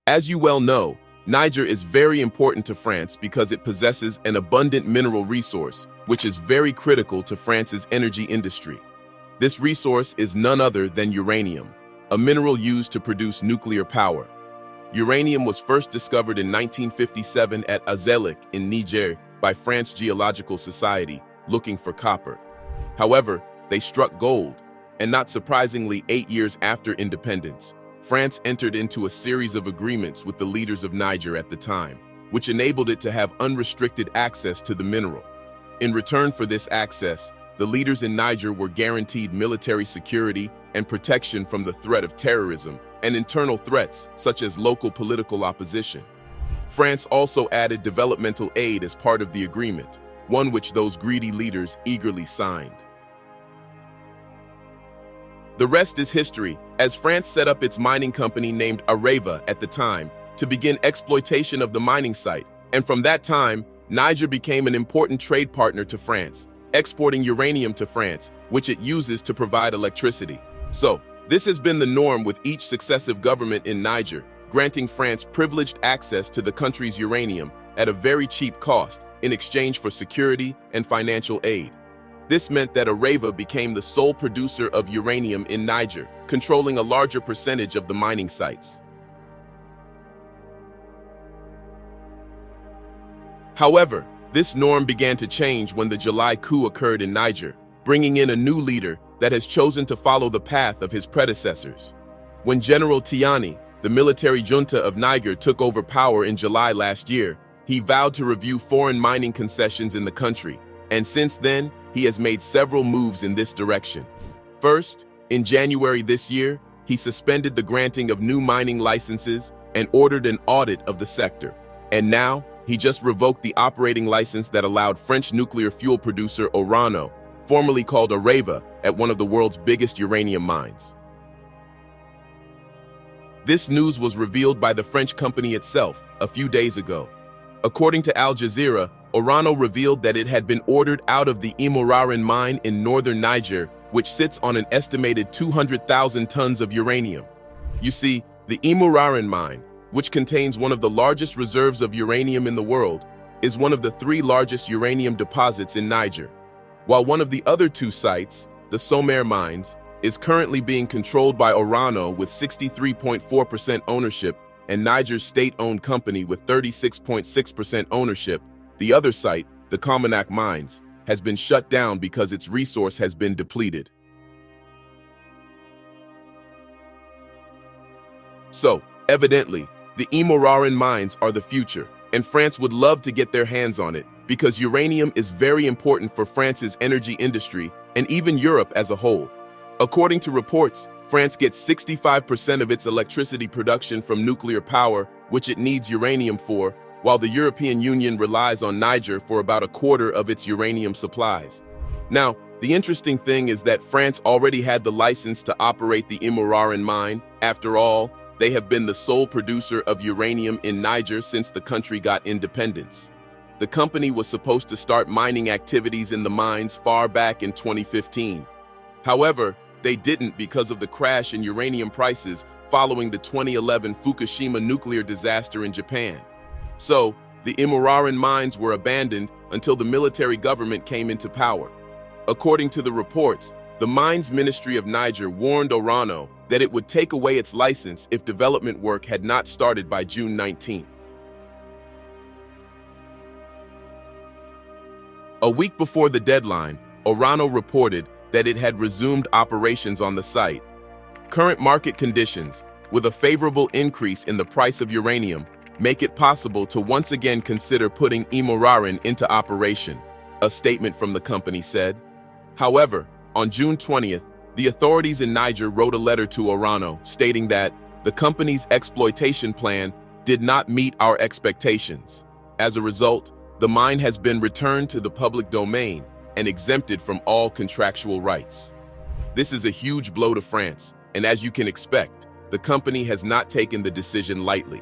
As you well know, Niger is very important to France because it possesses an abundant mineral resource, which is very critical to France's energy industry. This resource is none other than uranium, a mineral used to produce nuclear power. Uranium was first discovered in 1957 at Azelik in Niger by France Geological Society, looking for copper. However, they struck gold, and not surprisingly, 8 years after independence, France entered into a series of agreements with the leaders of Niger at the time, which enabled it to have unrestricted access to the mineral. In return for this access, the leaders in Niger were guaranteed military security and protection from the threat of terrorism and internal threats such as local political opposition. France also added developmental aid as part of the agreement, one which those greedy leaders eagerly signed. The rest is history, as France set up its mining company named Areva at the time to begin exploitation of the mining site, and from that time, Niger became an important trade partner to France, exporting uranium to France, which it uses to provide electricity. So, this has been the norm with each successive government in Niger, granting France privileged access to the country's uranium at a very cheap cost in exchange for security and financial aid. This meant that Areva became the sole producer of uranium in Niger, controlling a larger percentage of the mining sites. However, this norm began to change when the July coup occurred in Niger, bringing in a new leader that has chosen to follow the path of his predecessors. When General Tiani, the military junta of Niger, took over power in July last year, he vowed to review foreign mining concessions in the country, and since then, he has made several moves in this direction. First, in January this year, he suspended the granting of new mining licenses and ordered an audit of the sector. And now, he just revoked the operating license that allowed French nuclear fuel producer Orano, formerly called Areva, at one of the world's biggest uranium mines. This news was revealed by the French company itself a few days ago. According to Al Jazeera, Orano revealed that it had been ordered out of the Imouraren mine in northern Niger, which sits on an estimated 200,000 tons of uranium. You see, the Imouraren mine, which contains one of the largest reserves of uranium in the world, is one of the 3 largest uranium deposits in Niger. While one of the other 2 sites, the Somer mines, is currently being controlled by Orano with 63.4% ownership and Niger's state-owned company with 36.6% ownership, the other site, the Cominac mines, has been shut down because its resource has been depleted. So, evidently, the Imouraren mines are the future, and France would love to get their hands on it because uranium is very important for France's energy industry and even Europe as a whole. According to reports, France gets 65% of its electricity production from nuclear power, which it needs uranium for, while the European Union relies on Niger for about a quarter of its uranium supplies. Now, the interesting thing is that France already had the license to operate the Imouraren mine. After all, they have been the sole producer of uranium in Niger since the country got independence. The company was supposed to start mining activities in the mines far back in 2015. However, they didn't because of the crash in uranium prices following the 2011 Fukushima nuclear disaster in Japan. So, the Imouraren mines were abandoned until the military government came into power. According to the reports, the Mines Ministry of Niger warned Orano that it would take away its license if development work had not started by June 19th. A week before the deadline, Orano reported that it had resumed operations on the site. Current market conditions, with a favorable increase in the price of uranium, make it possible to once again consider putting Imouraren into operation, a statement from the company said. However, on June 20th, the authorities in Niger wrote a letter to Orano stating that the company's exploitation plan did not meet our expectations. As a result, the mine has been returned to the public domain and exempted from all contractual rights. This is a huge blow to France, and as you can expect, the company has not taken the decision lightly.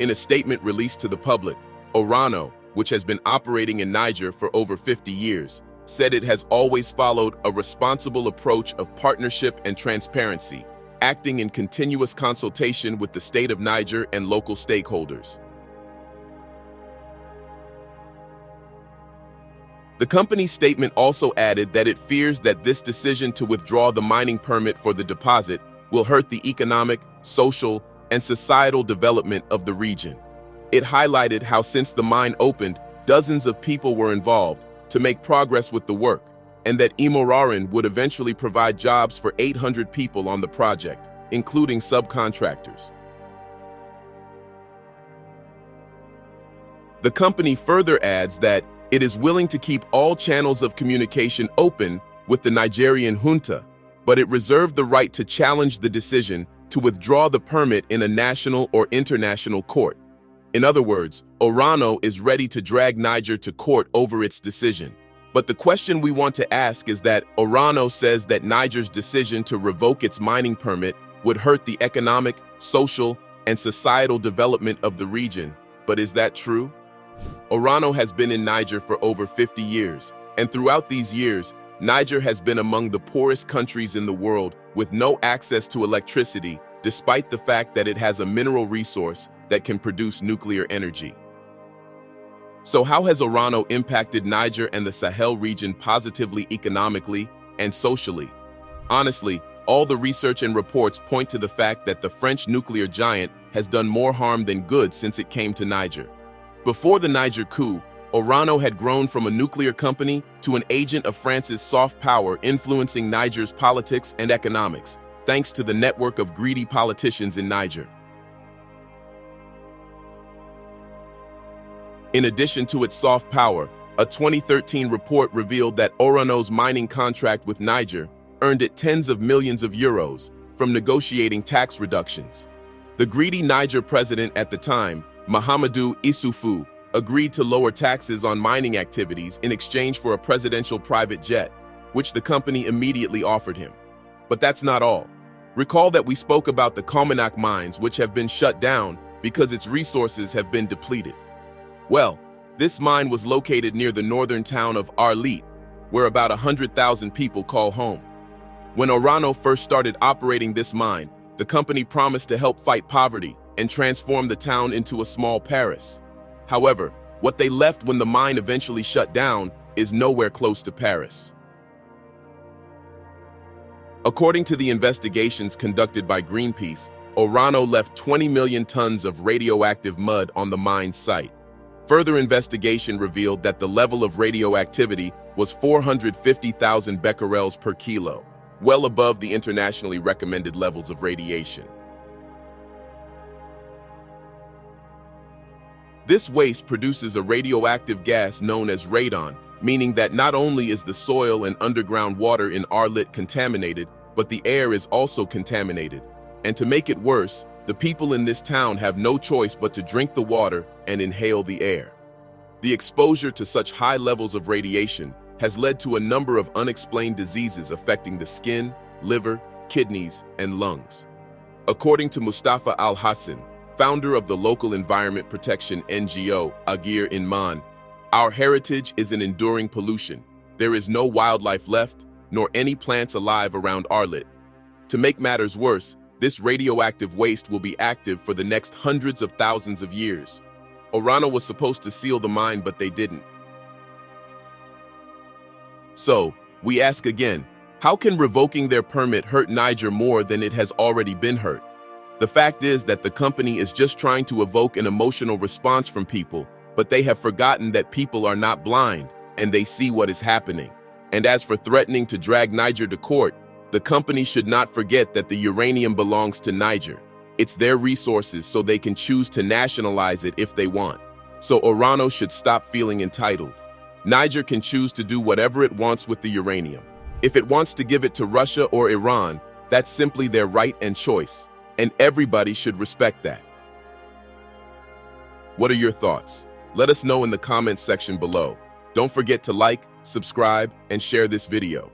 In a statement released to the public, Orano, which has been operating in Niger for over 50 years, said it has always followed a responsible approach of partnership and transparency, acting in continuous consultation with the state of Niger and local stakeholders. The company's statement also added that it fears that this decision to withdraw the mining permit for the deposit will hurt the economic, social, and societal development of the region. It highlighted how since the mine opened, dozens of people were involved to make progress with the work, and that Imouraren would eventually provide jobs for 800 people on the project, including subcontractors. The company further adds that it is willing to keep all channels of communication open with the Nigerian junta, but it reserved the right to challenge the decision to withdraw the permit in a national or international court. In other words, Orano is ready to drag Niger to court over its decision. But the question we want to ask is that Orano says that Niger's decision to revoke its mining permit would hurt the economic, social, and societal development of the region. But is that true? Orano has been in Niger for over 50 years, and throughout these years, Niger has been among the poorest countries in the world with no access to electricity, despite the fact that it has a mineral resource that can produce nuclear energy. So how has Orano impacted Niger and the Sahel region positively economically and socially? Honestly, all the research and reports point to the fact that the French nuclear giant has done more harm than good since it came to Niger. Before the Niger coup, Orano had grown from a nuclear company to an agent of France's soft power influencing Niger's politics and economics, thanks to the network of greedy politicians in Niger. In addition to its soft power, a 2013 report revealed that Orano's mining contract with Niger earned it tens of millions of euros from negotiating tax reductions. The greedy Niger president at the time, Mahamadou Issoufou, agreed to lower taxes on mining activities in exchange for a presidential private jet, which the company immediately offered him. But that's not all. Recall that we spoke about the Cominac mines, which have been shut down because its resources have been depleted. Well, this mine was located near the northern town of Arlit, where about 100,000 people call home. When Orano first started operating this mine, the company promised to help fight poverty and transform the town into a small Paris. However, what they left when the mine eventually shut down is nowhere close to Paris. According to the investigations conducted by Greenpeace, Orano left 20 million tons of radioactive mud on the mine's site. Further investigation revealed that the level of radioactivity was 450,000 becquerels per kilo, well above the internationally recommended levels of radiation. This waste produces a radioactive gas known as radon, meaning that not only is the soil and underground water in Arlit contaminated, but the air is also contaminated. And to make it worse, the people in this town have no choice but to drink the water and inhale the air. The exposure to such high levels of radiation has led to a number of unexplained diseases affecting the skin, liver, kidneys, and lungs. According to Mustafa Al-Hassan, founder of the local environment protection NGO, Agir Inman, our heritage is an enduring pollution. There is no wildlife left, nor any plants alive around Arlit. To make matters worse, this radioactive waste will be active for the next hundreds of thousands of years. Orano was supposed to seal the mine, but they didn't. So, we ask again, how can revoking their permit hurt Niger more than it has already been hurt? The fact is that the company is just trying to evoke an emotional response from people, but they have forgotten that people are not blind and they see what is happening. And as for threatening to drag Niger to court, the company should not forget that the uranium belongs to Niger. It's their resources, so they can choose to nationalize it if they want. So Orano should stop feeling entitled. Niger can choose to do whatever it wants with the uranium. If it wants to give it to Russia or Iran, that's simply their right and choice, and everybody should respect that. What are your thoughts? Let us know in the comments section below. Don't forget to like, subscribe, and share this video.